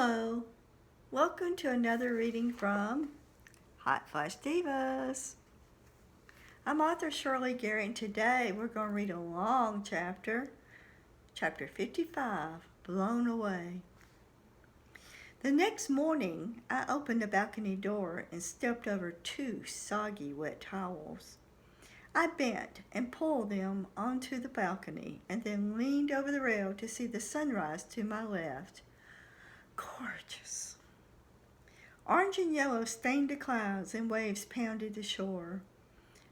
Hello, welcome to another reading from Hot Flash Divas. I'm author Shirley Garrett, and today we're going to read a long chapter 55, Blown Away. The next morning, I opened the balcony door and stepped over 2 soggy, wet towels. I bent and pulled them onto the balcony and then leaned over the rail to see the sunrise to my left. Gorgeous. Orange and yellow stained the clouds and waves pounded the shore.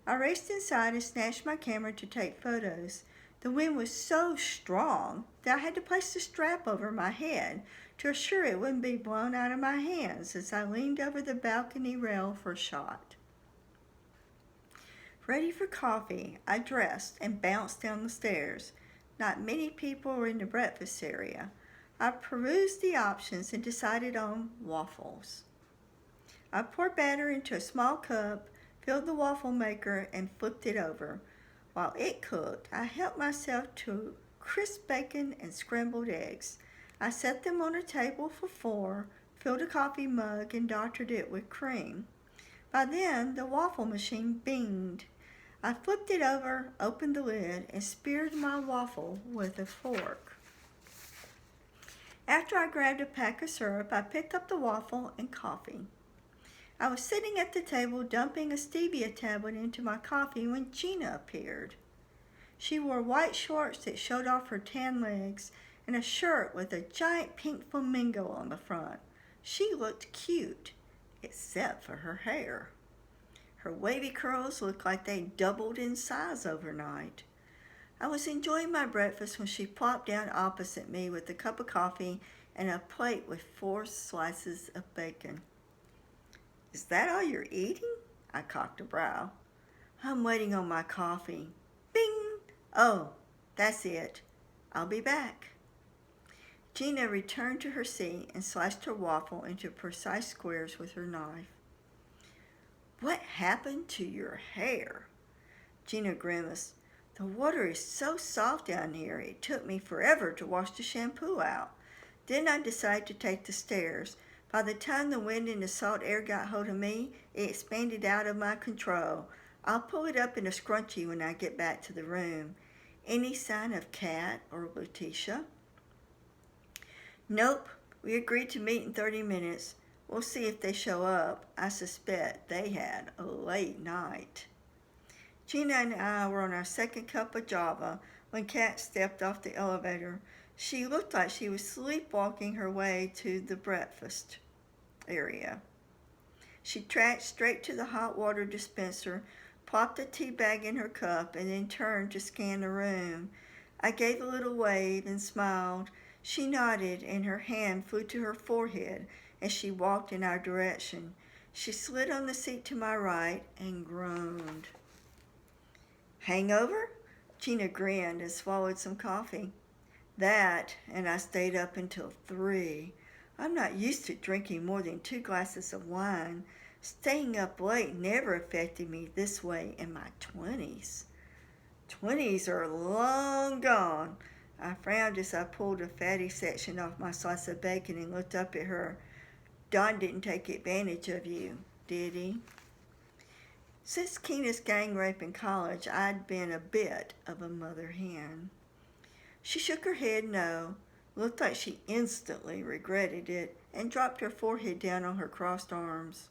I raced inside and snatched my camera to take photos. The wind was so strong that I had to place the strap over my head to assure it wouldn't be blown out of my hands as I leaned over the balcony rail for a shot. Ready for coffee, I dressed and bounced down the stairs. Not many people were in the breakfast area. I perused the options and decided on waffles. I poured batter into a small cup, filled the waffle maker, and flipped it over. While it cooked, I helped myself to crisp bacon and scrambled eggs. I set them on a table for 4, filled a coffee mug, and doctored it with cream. By then, the waffle machine binged. I flipped it over, opened the lid, and speared my waffle with a fork. After I grabbed a pack of syrup, I picked up the waffle and coffee. I was sitting at the table dumping a stevia tablet into my coffee when Gina appeared. She wore white shorts that showed off her tan legs and a shirt with a giant pink flamingo on the front. She looked cute, except for her hair. Her wavy curls looked like they doubled in size overnight. I was enjoying my breakfast when she plopped down opposite me with a cup of coffee and a plate with 4 slices of bacon. "Is that all you're eating?" I cocked a brow. "I'm waiting on my coffee." Bing! "Oh, that's it. I'll be back." Gina returned to her seat and sliced her waffle into precise squares with her knife. "What happened to your hair?" Gina grimaced. "The water is so soft down here, it took me forever to wash the shampoo out. Then I decided to take the stairs. By the time the wind and the salt air got hold of me, it expanded out of my control. I'll pull it up in a scrunchie when I get back to the room. Any sign of Kat or Letitia?" "Nope. We agreed to meet in 30 minutes. We'll see if they show up. I suspect they had a late night." Gina and I were on our second cup of Java when Kat stepped off the elevator. She looked like she was sleepwalking her way to the breakfast area. She tracked straight to the hot water dispenser, plopped a tea bag in her cup, and then turned to scan the room. I gave a little wave and smiled. She nodded, and her hand flew to her forehead as she walked in our direction. She slid on the seat to my right and groaned. "Hangover?" Gina grinned and swallowed some coffee. "That, and I stayed up until 3. I'm not used to drinking more than 2 glasses of wine. Staying up late never affected me this way in my 20s. 20s are long gone." I frowned as I pulled a fatty section off my slice of bacon and looked up at her. "Don didn't take advantage of you, did he?" Since Keena's gang rape in college, I'd been a bit of a mother hen. She shook her head no, looked like she instantly regretted it, and dropped her forehead down on her crossed arms.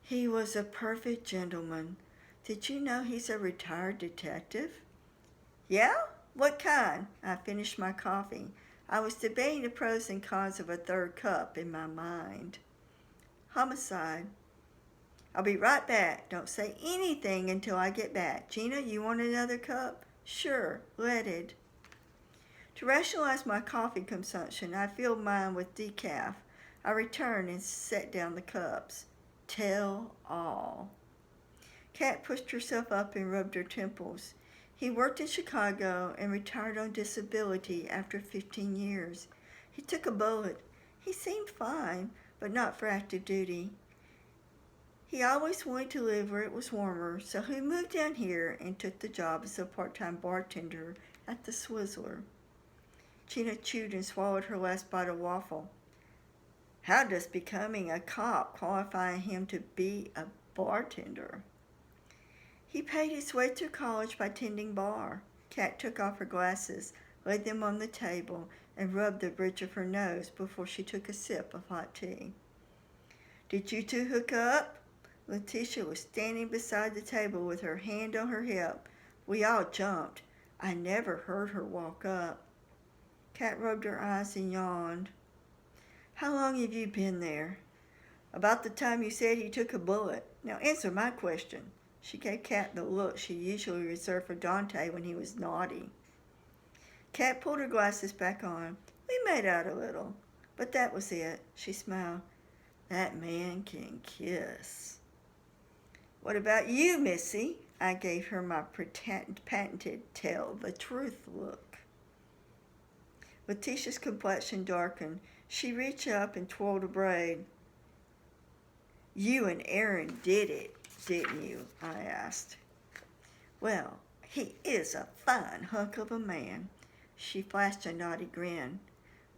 "He was a perfect gentleman. Did you know he's a retired detective?" "Yeah? What kind?" I finished my coffee. I was debating the pros and cons of a 3rd cup in my mind. "Homicide." "I'll be right back. Don't say anything until I get back. Gina, you want another cup?" "Sure, let it." To rationalize my coffee consumption, I filled mine with decaf. I returned and set down the cups. Tell all. Kat pushed herself up and rubbed her temples. He worked in Chicago and retired on disability after 15 years. He took a bullet. He seemed fine, but not for active duty. He always wanted to live where it was warmer, so he moved down here and took the job as a part-time bartender at the Swizzler. Gina chewed and swallowed her last bite of waffle. How does becoming a cop qualify him to be a bartender? He paid his way through college by tending bar. Kat took off her glasses, laid them on the table, and rubbed the bridge of her nose before she took a sip of hot tea. Did you two hook up? Letitia was standing beside the table with her hand on her hip. We all jumped. I never heard her walk up. Kat rubbed her eyes and yawned. How long have you been there? About the time you said he took a bullet. Now answer my question. She gave Kat the look she usually reserved for Dante when he was naughty. Kat pulled her glasses back on. We made out a little, but that was it. She smiled. That man can kiss. What about you, Missy? I gave her my patented tell the truth look. Letitia's complexion darkened. She reached up and twirled a braid. You and Aaron did it, didn't you? I asked. Well, he is a fine hunk of a man. She flashed a naughty grin.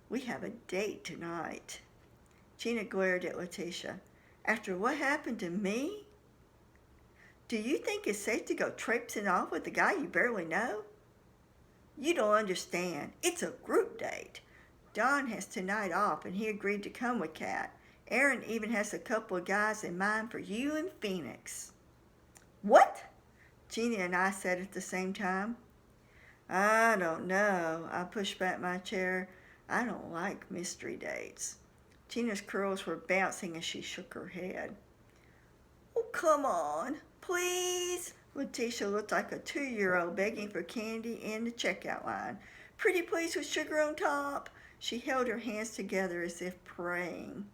We have a date tonight. Gina glared at Letitia. After what happened to me? Do you think it's safe to go traipsing off with a guy you barely know? You don't understand. It's a group date. Don has tonight off and he agreed to come with Kat. Aaron even has a couple of guys in mind for you in Phoenix. What? Gina and I said at the same time. I don't know. I pushed back my chair. I don't like mystery dates. Gina's curls were bouncing as she shook her head. Oh, come on, please. Letitia looked like a 2-year-old begging for candy in the checkout line. Pretty please with sugar on top. She held her hands together as if praying.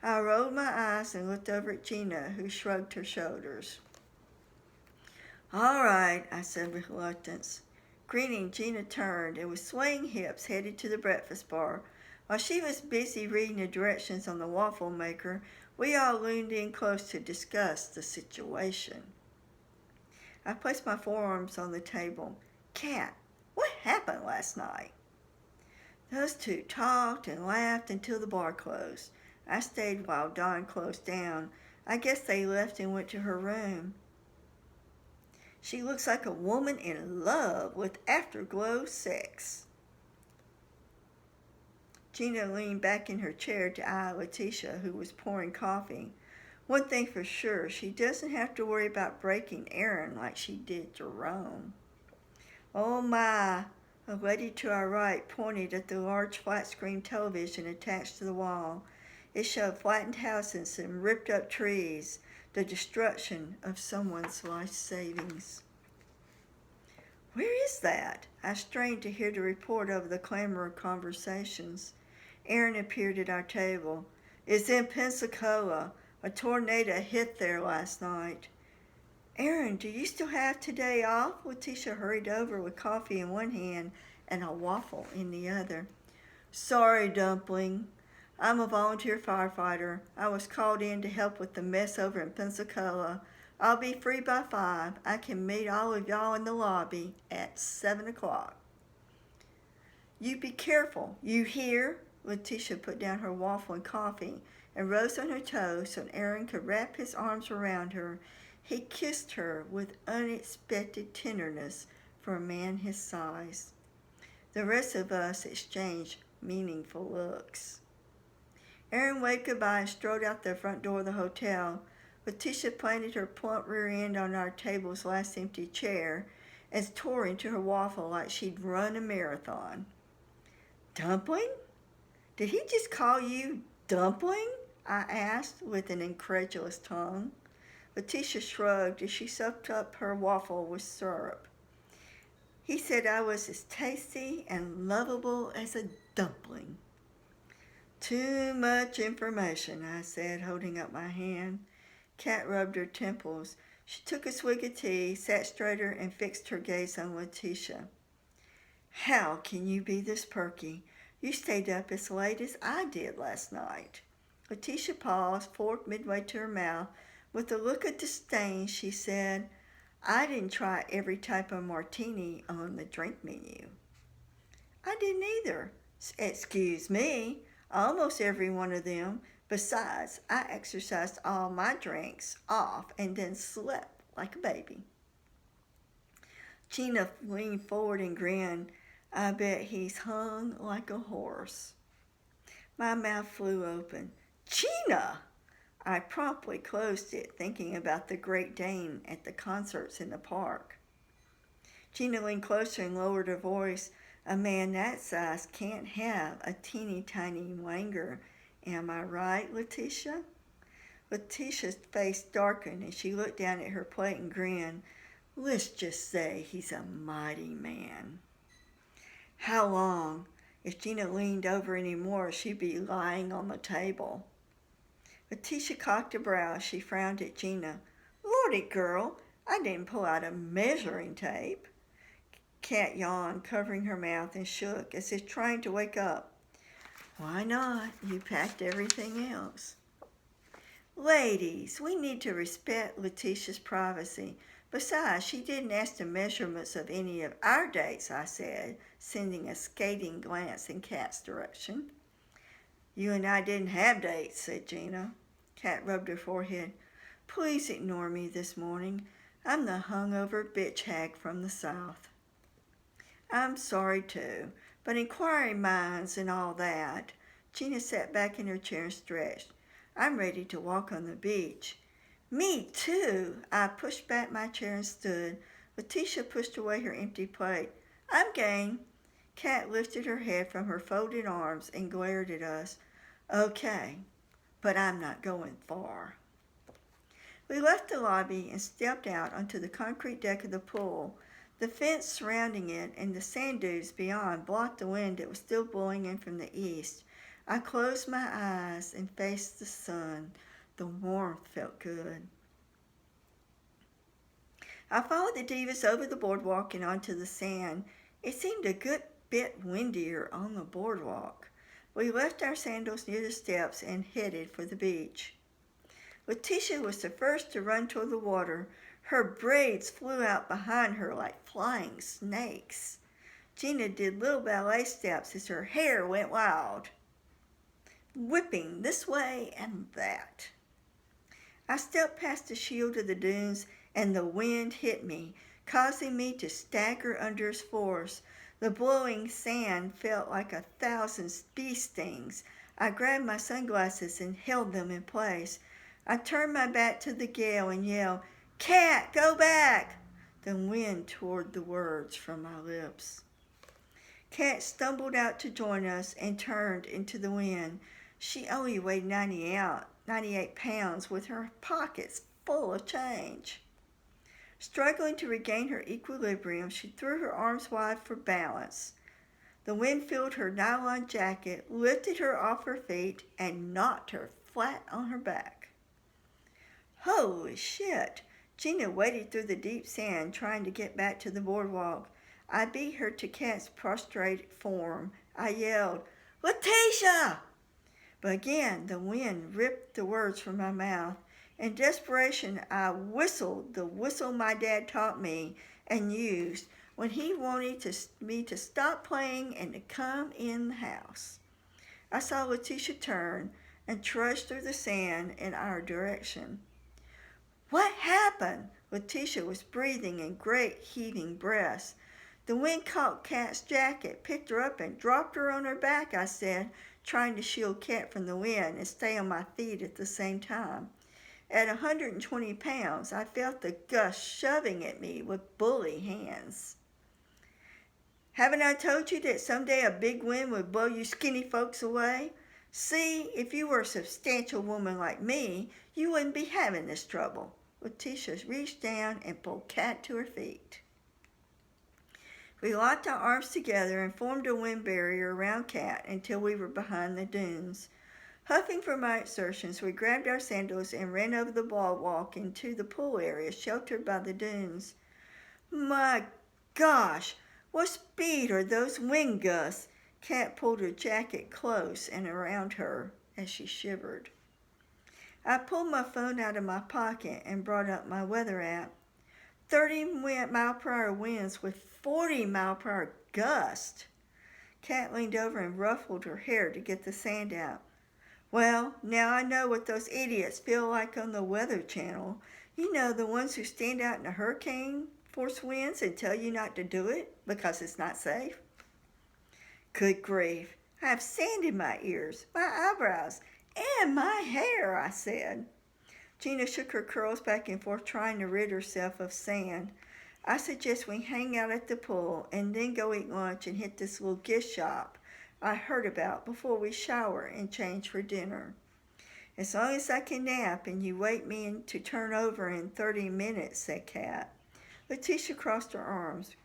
I rolled my eyes and looked over at Gina, who shrugged her shoulders. All right, I said with reluctance. Grinning, Gina turned and with swaying hips headed to the breakfast bar. While she was busy reading the directions on the waffle maker, we all leaned in close to discuss the situation. I placed my forearms on the table. Kat, what happened last night? Those two talked and laughed until the bar closed. I stayed while Dawn closed down. I guess they left and went to her room. She looks like a woman in love with afterglow sex. Gina leaned back in her chair to eye Letitia, who was pouring coffee. One thing for sure, she doesn't have to worry about breaking Aaron like she did Jerome. Oh my! A lady to our right pointed at the large flat-screen television attached to the wall. It showed flattened houses and ripped-up trees, the destruction of someone's life savings. Where is that? I strained to hear the report over the clamor of conversations. Aaron appeared at our table. It's in Pensacola. A tornado hit there last night. Aaron, do you still have today off? Letitia hurried over with coffee in one hand and a waffle in the other. Sorry, Dumpling. I'm a volunteer firefighter. I was called in to help with the mess over in Pensacola. I'll be free by 5. I can meet all of y'all in the lobby at 7 o'clock. You be careful. You hear? Letitia put down her waffle and coffee and rose on her toes so Aaron could wrap his arms around her. He kissed her with unexpected tenderness for a man his size. The rest of us exchanged meaningful looks. Aaron waved goodbye and strode out the front door of the hotel. Letitia planted her plump rear end on our table's last empty chair and tore into her waffle like she'd run a marathon. Dumpling? Did he just call you Dumpling? I asked with an incredulous tongue. Letitia shrugged as she soaked up her waffle with syrup. He said I was as tasty and lovable as a dumpling. Too much information, I said, holding up my hand. Kat rubbed her temples. She took a swig of tea, sat straighter, and fixed her gaze on Letitia. How can you be this perky? You stayed up as late as I did last night. Letitia paused, fork midway to her mouth. With a look of disdain, she said, I didn't try every type of martini on the drink menu. I didn't either. Excuse me. almost every one of them. Besides, I exercised all my drinks off and then slept like a baby. Gina leaned forward and grinned. I bet he's hung like a horse. My mouth flew open. Gina! I promptly closed it, thinking about the Great Dane at the concerts in the park. Gina leaned closer and lowered her voice. A man that size can't have a teeny tiny wanger. Am I right, Letitia? Letitia's face darkened and she looked down at her plate and grinned. Let's just say he's a mighty man. How long? If Gina leaned over any more, she'd be lying on the table. Letitia cocked a brow. She frowned at Gina. Lordy, girl, I didn't pull out a measuring tape. Kat yawned, covering her mouth, and shook as if trying to wake up. Why not? You packed everything else. Ladies, we need to respect Letitia's privacy. Besides, she didn't ask the measurements of any of our dates, I said, sending a scathing glance in Kat's direction. You and I didn't have dates, said Gina. Kat rubbed her forehead. Please ignore me this morning. I'm the hungover bitch hag from the South. I'm sorry too, but inquiring minds and all that. Gina sat back in her chair and stretched. I'm ready to walk on the beach. Me too. I pushed back my chair and stood. Letitia pushed away her empty plate. I'm game. Kat lifted her head from her folded arms and glared at us. Okay, but I'm not going far. We left the lobby and stepped out onto the concrete deck of the pool. The fence surrounding it and the sand dunes beyond blocked the wind that was still blowing in from the east. I closed my eyes and faced the sun. The warmth felt good. I followed the Divas over the boardwalk and onto the sand. It seemed a good bit windier on the boardwalk. We left our sandals near the steps and headed for the beach. Letitia was the first to run toward the water. Her braids flew out behind her like flying snakes. Gina did little ballet steps as her hair went wild, whipping this way and that. I stepped past the shield of the dunes and the wind hit me, causing me to stagger under its force. The blowing sand felt like 1,000 bee stings. I grabbed my sunglasses and held them in place. I turned my back to the gale and yelled, Kat, go back! The wind tore the words from my lips. Kat stumbled out to join us and turned into the wind. She only weighed 98 pounds with her pockets full of change. Struggling to regain her equilibrium, she threw her arms wide for balance. The wind filled her nylon jacket, lifted her off her feet, and knocked her flat on her back. Holy shit! Gina waded through the deep sand, trying to get back to the boardwalk. I beat her to Kat's prostrate form. I yelled, Letitia! But again, the wind ripped the words from my mouth. In desperation, I whistled the whistle my dad taught me and used when he wanted me to stop playing and to come in the house. I saw Letitia turn and trudge through the sand in our direction. What happened? Letitia was breathing in great heaving breaths. The wind caught Kat's jacket, picked her up, and dropped her on her back, I said, trying to shield Kat from the wind and stay on my feet at the same time. At 120 pounds, I felt the gust shoving at me with bully hands. Haven't I told you that someday a big wind would blow you skinny folks away? See, if you were a substantial woman like me, you wouldn't be having this trouble. Letitia reached down and pulled Kat to her feet. We locked our arms together and formed a wind barrier around Kat until we were behind the dunes. Huffing from my exertions, we grabbed our sandals and ran over the boardwalk into the pool area sheltered by the dunes. My gosh, what speed are those wind gusts? Kat pulled her jacket close and around her as she shivered. I pulled my phone out of my pocket and brought up my weather app. 30-mile-per-hour winds with 40-mile-per-hour gusts. Kat leaned over and ruffled her hair to get the sand out. Well, now I know what those idiots feel like on the Weather Channel. You know, the ones who stand out in a hurricane force winds and tell you not to do it because it's not safe. Good grief. I have sand in my ears, my eyebrows, and my hair, I said. Gina shook her curls back and forth, trying to rid herself of sand. I suggest we hang out at the pool and then go eat lunch and hit this little gift shop I heard about before we shower and change for dinner. As long as I can nap and you wait me to turn over in 30 minutes, said Kat. Letitia crossed her arms.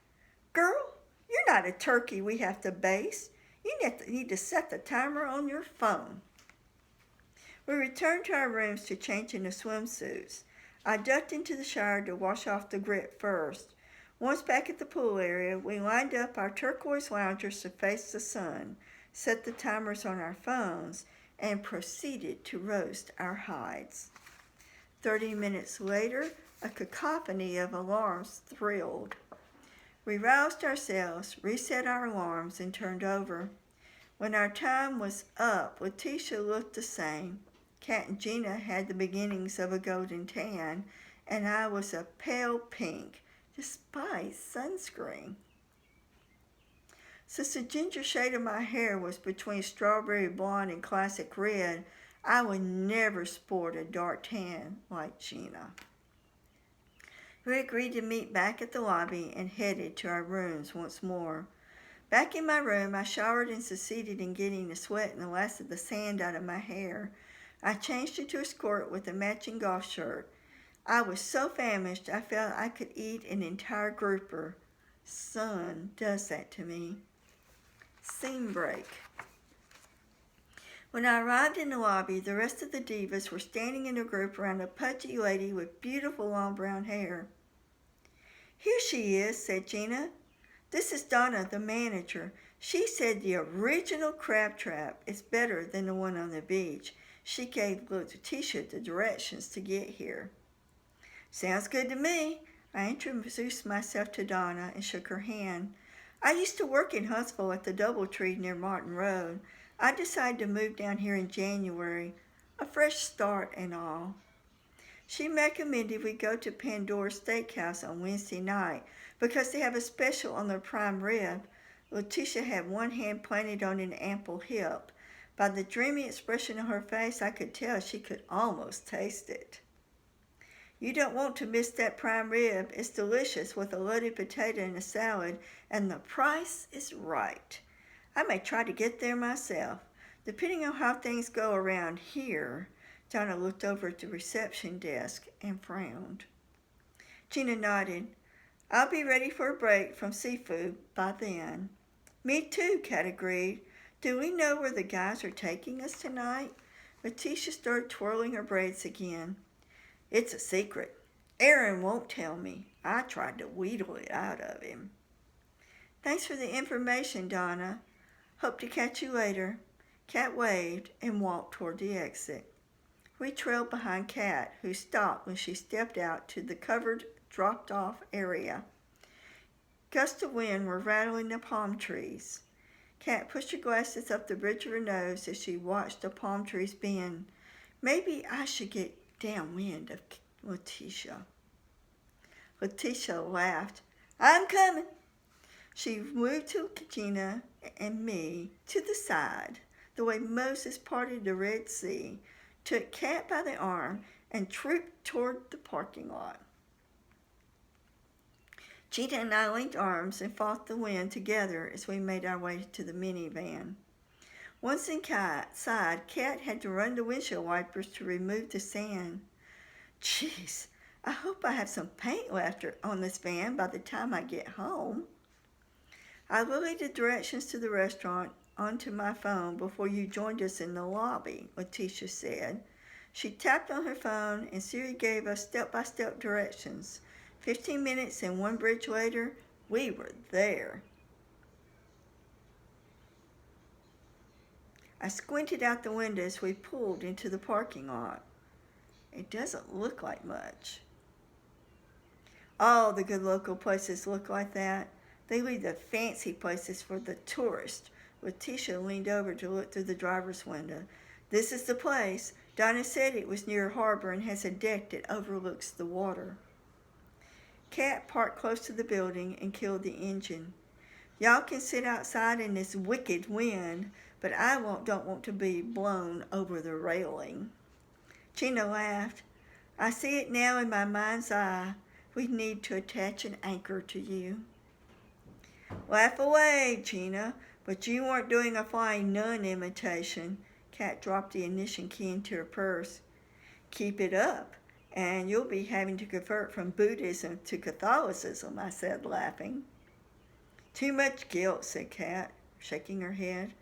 Girl, you're not a turkey we have to baste. You need to set the timer on your phone. We returned to our rooms to change into swimsuits. I ducked into the shower to wash off the grit first. Once back at the pool area, we lined up our turquoise loungers to face the sun, set the timers on our phones, and proceeded to roast our hides. 30 minutes later, a cacophony of alarms thrilled. We roused ourselves, reset our alarms, and turned over. When our time was up, Letitia looked the same. Kat and Gina had the beginnings of a golden tan, and I was a pale pink, despite sunscreen. Since the ginger shade of my hair was between strawberry blonde and classic red, I would never sport a dark tan like Gina. We agreed to meet back at the lobby and headed to our rooms once more. Back in my room, I showered and succeeded in getting the sweat and the last of the sand out of my hair. I changed into a skirt with a matching golf shirt. I was so famished I felt I could eat an entire grouper. Sun does that to me. Scene break. When I arrived in the lobby, the rest of the divas were standing in a group around a pudgy lady with beautiful long brown hair. Here she is, said Gina. This is Donna, the manager. She said the original crab trap is better than the one on the beach. She gave Letitia the directions to get here. Sounds good to me. I introduced myself to Donna and shook her hand. I used to work in Huntsville at the Doubletree near Martin Road. I decided to move down here in January. A fresh start and all. She recommended we go to Pandora's Steakhouse on Wednesday night because they have a special on their prime rib. Letitia had one hand planted on an ample hip. By the dreamy expression on her face, I could tell she could almost taste it. You don't want to miss that prime rib. It's delicious with a loaded potato and a salad, and the price is right. I may try to get there myself, depending on how things go around here. Donna looked over at the reception desk and frowned. Gina nodded. I'll be ready for a break from seafood by then. Me too, Kat agreed. Do we know where the guys are taking us tonight? Letitia started twirling her braids again. It's a secret. Aaron won't tell me. I tried to wheedle it out of him. Thanks for the information, Donna. Hope to catch you later. Kat waved and walked toward the exit. We trailed behind Kat, who stopped when she stepped out to the covered, dropped-off area. Gusts of wind were rattling the palm trees. Kat pushed her glasses up the bridge of her nose as she watched the palm trees bend. Maybe I should get downwind of Letitia. Letitia laughed. I'm coming. She moved to Gina and me to the side, the way Moses parted the Red Sea, took Kat by the arm, and trooped toward the parking lot. Gina and I linked arms and fought the wind together as we made our way to the minivan. Once inside, Kat had to run the windshield wipers to remove the sand. Jeez, I hope I have some paint left on this van by the time I get home. I relayed the directions to the restaurant onto my phone before you joined us in the lobby, Letitia said. She tapped on her phone and Siri gave us step-by-step directions. 15 minutes and one bridge later, we were there. I squinted out the window as we pulled into the parking lot. It doesn't look like much. All the good local places look like that. They leave the fancy places for the tourists, Letitia leaned over to look through the driver's window. This is the place. Donna said it was near a harbor and has a deck that overlooks the water. Cat parked close to the building and killed the engine. Y'all can sit outside in this wicked wind, but I don't want to be blown over the railing. Gina laughed. I see it now in my mind's eye. We need to attach an anchor to you. Laugh away, Gina, but you weren't doing a flying nun imitation. Kat dropped the ignition key into her purse. Keep it up, and you'll be having to convert from Buddhism to Catholicism, I said, laughing. Too much guilt, said Kat, shaking her head.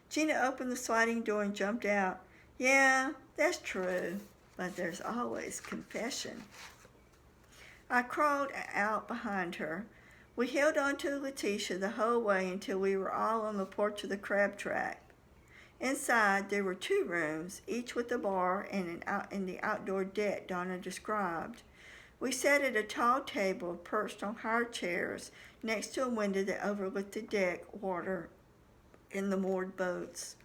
Gina opened the sliding door and jumped out. Yeah, that's true, but there's always confession. I crawled out behind her. We held on to Letitia the whole way until we were all on the porch of the crab track. Inside, there were 2 rooms, each with a bar and the outdoor deck Donna described. We sat at a tall table perched on high chairs next to a window that overlooked the deck water in the moored boats.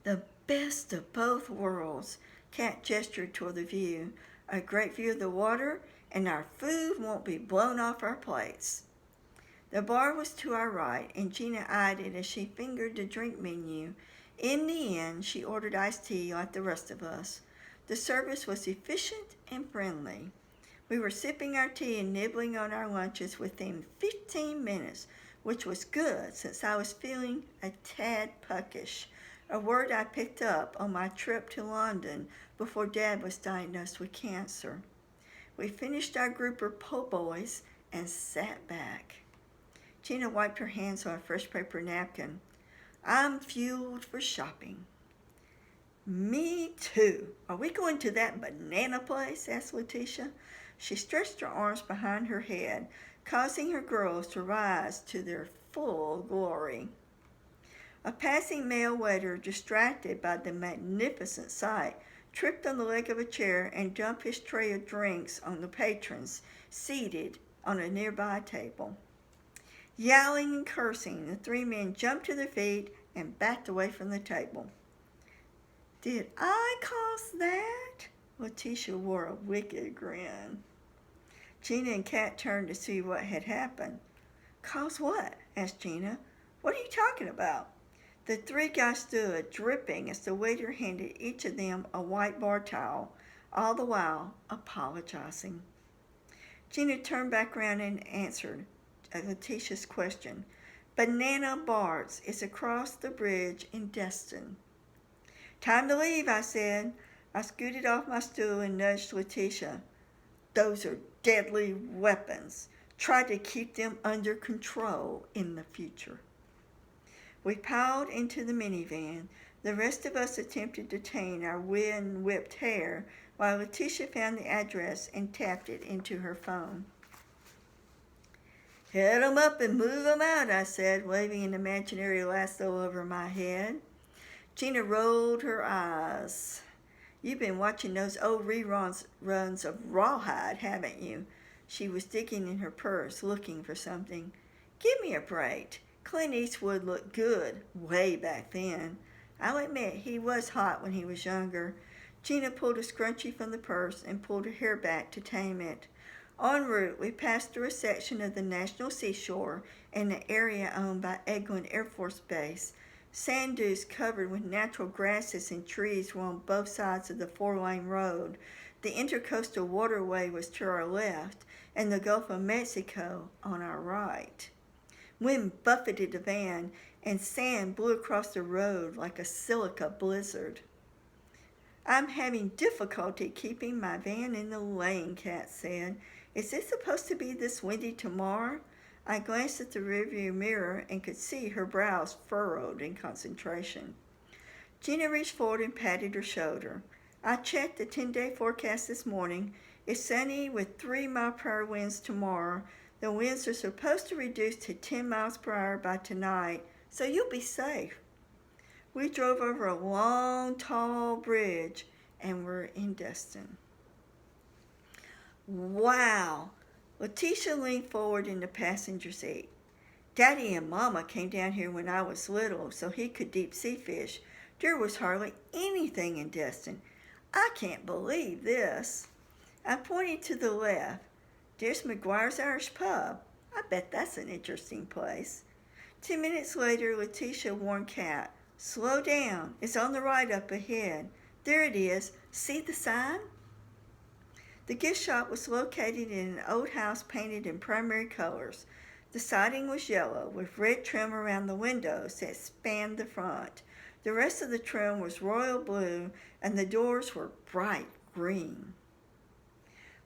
The best of both worlds, Kat gestured toward the view. A great view of the water, and our food won't be blown off our plates. The bar was to our right, and Gina eyed it as she fingered the drink menu. In the end, she ordered iced tea like the rest of us. The service was efficient and friendly. We were sipping our tea and nibbling on our lunches within 15 minutes, which was good since I was feeling a tad puckish, a word I picked up on my trip to London before Dad was diagnosed with cancer. We finished our grouper po' boys and sat back. Gina wiped her hands on a fresh paper napkin. I'm fueled for shopping. Me too. Are we going to that banana place? Asked Letitia. She stretched her arms behind her head, causing her girls to rise to their full glory. A passing male waiter, distracted by the magnificent sight, tripped on the leg of a chair and dumped his tray of drinks on the patrons seated on a nearby table. Yowling and cursing, the 3 men jumped to their feet and backed away from the table. Did I cause that? Letitia wore a wicked grin. Gina and Kat turned to see what had happened. Cause what? Asked Gina. What are you talking about? The 3 guys stood, dripping, as the waiter handed each of them a white bar towel, all the while apologizing. Gina turned back around and answered Letitia's question. Banana Bart's is across the bridge in Destin. Time to leave, I said. I scooted off my stool and nudged Letitia. Those are deadly weapons. Try to keep them under control in the future. We piled into the minivan. The rest of us attempted to tame our wind-whipped hair while Letitia found the address and tapped it into her phone. Head 'em up and move 'em out, I said, waving an imaginary lasso over my head. Gina rolled her eyes. You've been watching those old reruns of Rawhide, haven't you? She was digging in her purse, looking for something. Give me a break. Clint Eastwood looked good way back then. I'll admit he was hot when he was younger. Gina pulled a scrunchie from the purse and pulled her hair back to tame it. En route, we passed through a section of the National Seashore in an area owned by Eglin Air Force Base. Sand dunes covered with natural grasses and trees were on both sides of the 4-lane road. The intercoastal waterway was to our left, and the Gulf of Mexico on our right. Wind buffeted the van, and sand blew across the road like a silica blizzard. I'm having difficulty keeping my van in the lane, Kat said. Is it supposed to be this windy tomorrow? I glanced at the rearview mirror and could see her brows furrowed in concentration. Gina reached forward and patted her shoulder. I checked the 10-day forecast this morning. It's sunny with 3-mile-per-hour winds tomorrow. The winds are supposed to reduce to 10 miles per hour by tonight, so you'll be safe. We drove over a long, tall bridge and were in Destin. Wow! Letitia leaned forward in the passenger seat. Daddy and Mama came down here when I was little so he could deep sea fish. There was hardly anything in Destin. I can't believe this. I pointed to the left. There's McGuire's Irish Pub. I bet that's an interesting place. 2 minutes later, Letitia warned Kat, "Slow down. It's on the right up ahead. There it is. See the sign?" The gift shop was located in an old house painted in primary colors. The siding was yellow, with red trim around the windows that spanned the front. The rest of the trim was royal blue, and the doors were bright green.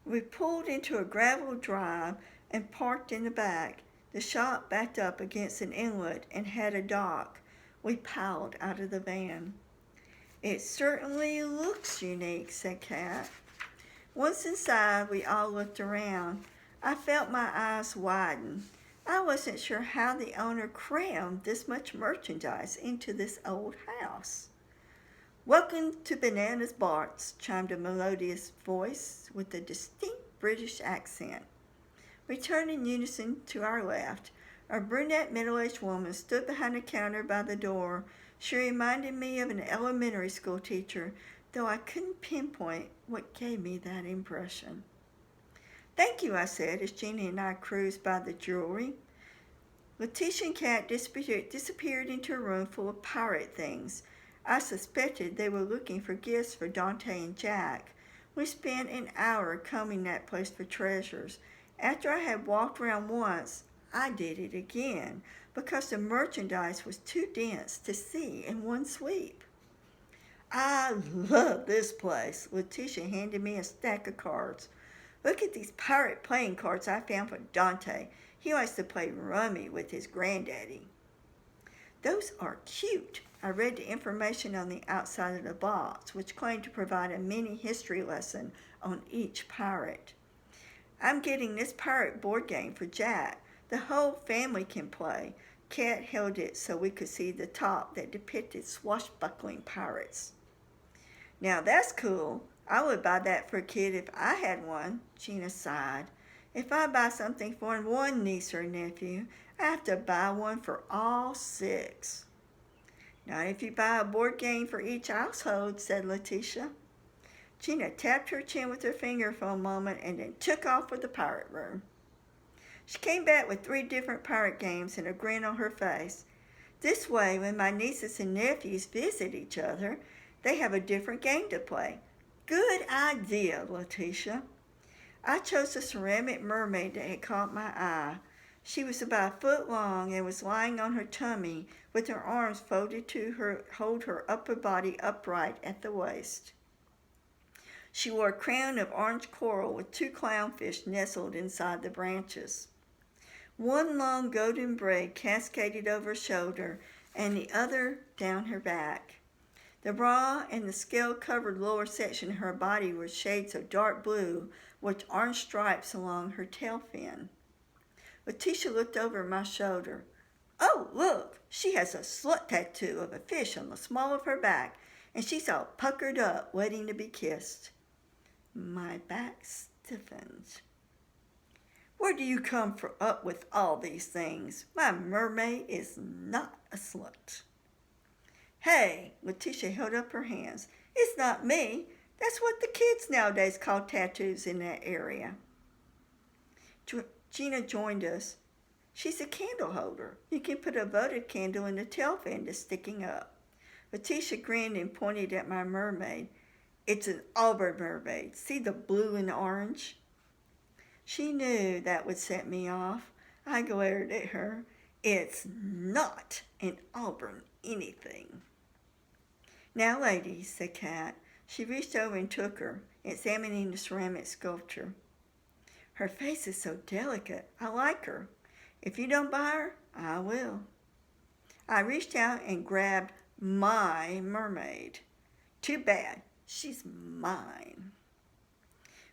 We pulled into a gravel drive and parked in the back. The shop backed up against an inlet and had a dock. We piled out of the van. "It certainly looks unique," said Kat. Once inside, we all looked around. I felt my eyes widen. I wasn't sure how the owner crammed this much merchandise into this old house. "Welcome to Bananas Bart's," chimed a melodious voice with a distinct British accent. We turned in unison to our left. A brunette middle-aged woman stood behind the counter by the door. She reminded me of an elementary school teacher, though I couldn't pinpoint what gave me that impression. "Thank you," I said as Jeannie and I cruised by the jewelry. Letitia and Kat disappeared into a room full of pirate things. I suspected they were looking for gifts for Dante and Jack. We spent an hour combing that place for treasures. After I had walked around once, I did it again because the merchandise was too dense to see in one sweep. "I love this place." Letitia handed me a stack of cards. "Look at these pirate playing cards I found for Dante. He likes to play rummy with his granddaddy." "Those are cute." I read the information on the outside of the box, which claimed to provide a mini history lesson on each pirate. "I'm getting this pirate board game for Jack. The whole family can play." Kat held it so we could see the top that depicted swashbuckling pirates. "Now that's cool. I would buy that for a kid if I had one," Gina sighed. "If I buy something for one niece or nephew, I have to buy one for all 6. "Not if you buy a board game for each household," said Letitia. Gina tapped her chin with her finger for a moment and then took off for the pirate room. She came back with 3 different pirate games and a grin on her face. "This way, when my nieces and nephews visit each other, they have a different game to play." "Good idea, Letitia." I chose a ceramic mermaid that had caught my eye. She was about a foot long and was lying on her tummy with her arms folded to hold her upper body upright at the waist. She wore a crown of orange coral with 2 clownfish nestled inside the branches. One long golden braid cascaded over her shoulder and the other down her back. The bra and the scale-covered lower section of her body were shades of dark blue with orange stripes along her tail fin. Letitia looked over my shoulder. "Oh, look, she has a slut tattoo of a fish on the small of her back, and she's all puckered up, waiting to be kissed." My back stiffened. "Where do you come up with all these things? My mermaid is not a slut." "Hey," Letitia held up her hands. "It's not me. That's what the kids nowadays call tattoos in that area." Gina joined us. "She's a candle holder. You can put a votive candle in the tail fin that's sticking up." Letitia grinned and pointed at my mermaid. "It's an auburn mermaid. See the blue and orange?" She knew that would set me off. I glared at her. "It's not an auburn anything." "Now, ladies," said Kat. She reached over and took her, examining the ceramic sculpture. "Her face is so delicate. I like her. If you don't buy her, I will." I reached out and grabbed my mermaid. "Too bad. She's mine."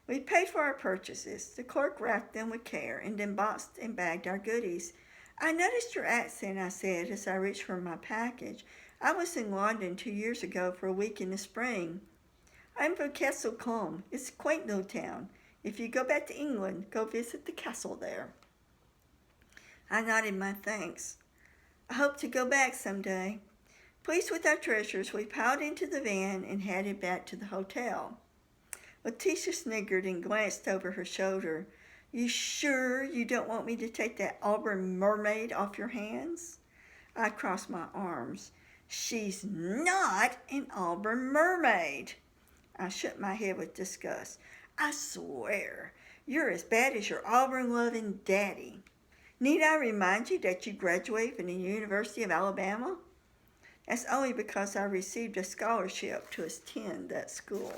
We paid for our purchases. The clerk wrapped them with care and then boxed and bagged our goodies. "I noticed your accent," I said as I reached for my package. "I was in London 2 years ago for a week in the spring." "I'm from Castle Combe. It's a quaint little town. If you go back to England, go visit the castle there." I nodded my thanks. I hope to go back someday. Pleased with our treasures, we piled into the van and headed back to the hotel. Letitia sniggered and glanced over her shoulder. You sure you don't want me to take that auburn mermaid off your hands? I crossed my arms. She's not an auburn mermaid. I shook my head with disgust. I swear, you're as bad as your auburn-loving daddy. Need I remind you that you graduated from the University of Alabama? That's only because I received a scholarship to attend that school.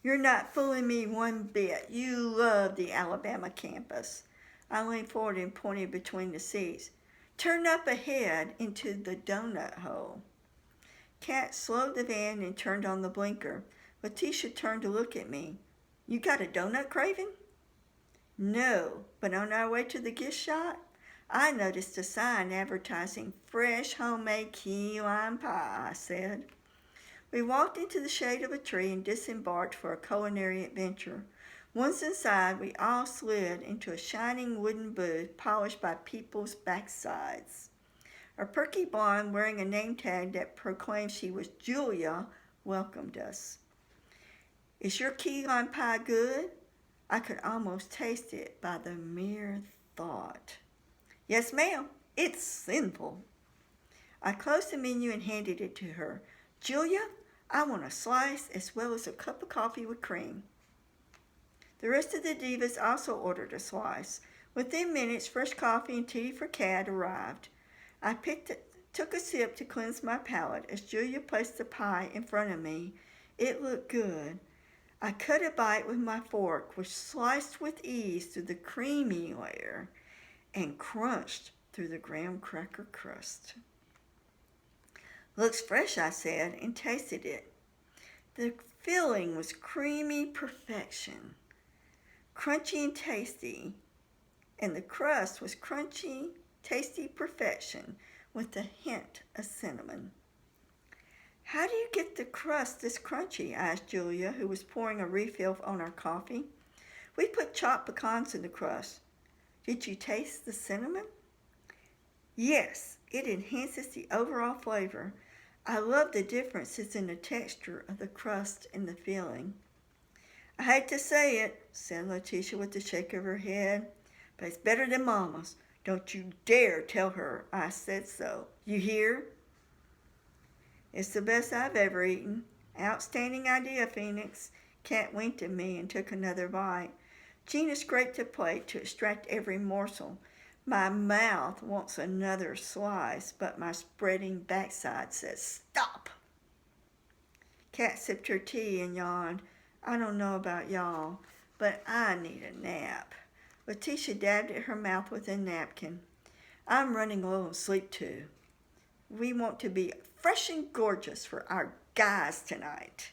You're not fooling me one bit. You love the Alabama campus. I leaned forward and pointed between the seats. Turn up ahead into the donut hole. Kat slowed the van and turned on the blinker. Letitia turned to look at me. You got a donut craving? No, but on our way to the gift shop, I noticed a sign advertising fresh homemade key lime pie, I said. We walked into the shade of a tree and disembarked for a culinary adventure. Once inside, we all slid into a shining wooden booth polished by people's backsides. A perky blonde wearing a name tag that proclaimed she was Julia welcomed us. Is your key lime pie good? I could almost taste it by the mere thought. Yes, ma'am. It's sinful. I closed the menu and handed it to her. Julia, I want a slice as well as a cup of coffee with cream. The rest of the divas also ordered a slice. Within minutes, fresh coffee and tea for Kat arrived. I took a sip to cleanse my palate as Julia placed the pie in front of me. It looked good. I cut a bite with my fork, which sliced with ease through the creamy layer and crunched through the graham cracker crust. Looks fresh, I said, and tasted it. The filling was creamy perfection, crunchy and tasty, and the crust was crunchy, tasty perfection with a hint of cinnamon. How do you get the crust this crunchy? Asked Julia, who was pouring a refill on our coffee. We put chopped pecans in the crust. Did you taste the cinnamon? Yes, it enhances the overall flavor. I love the differences in the texture of the crust and the filling. I hate to say it, said Letitia with a shake of her head, but it's better than Mama's. Don't you dare tell her I said so. You hear? It's the best I've ever eaten. Outstanding idea, Phoenix. Kat winked at me and took another bite. Gina scraped the plate to extract every morsel. My mouth wants another slice, but my spreading backside says stop. Kat sipped her tea and yawned. I don't know about y'all, but I need a nap. Letitia dabbed at her mouth with a napkin. I'm running low on sleep too. We want to be fresh and gorgeous for our guys tonight.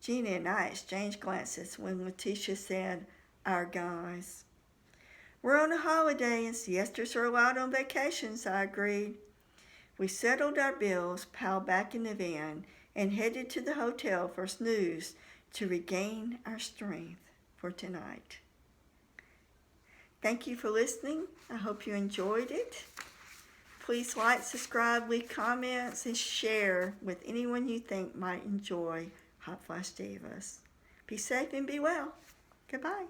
Gina and I exchanged glances when Letitia said, our guys. We're on a holiday and siestas are allowed on vacations, I agreed. We settled our bills, piled back in the van, and headed to the hotel for snooze to regain our strength for tonight. Thank you for listening. I hope you enjoyed it. Please like, subscribe, leave comments, and share with anyone you think might enjoy Hot Flash Divas. Be safe and be well. Goodbye.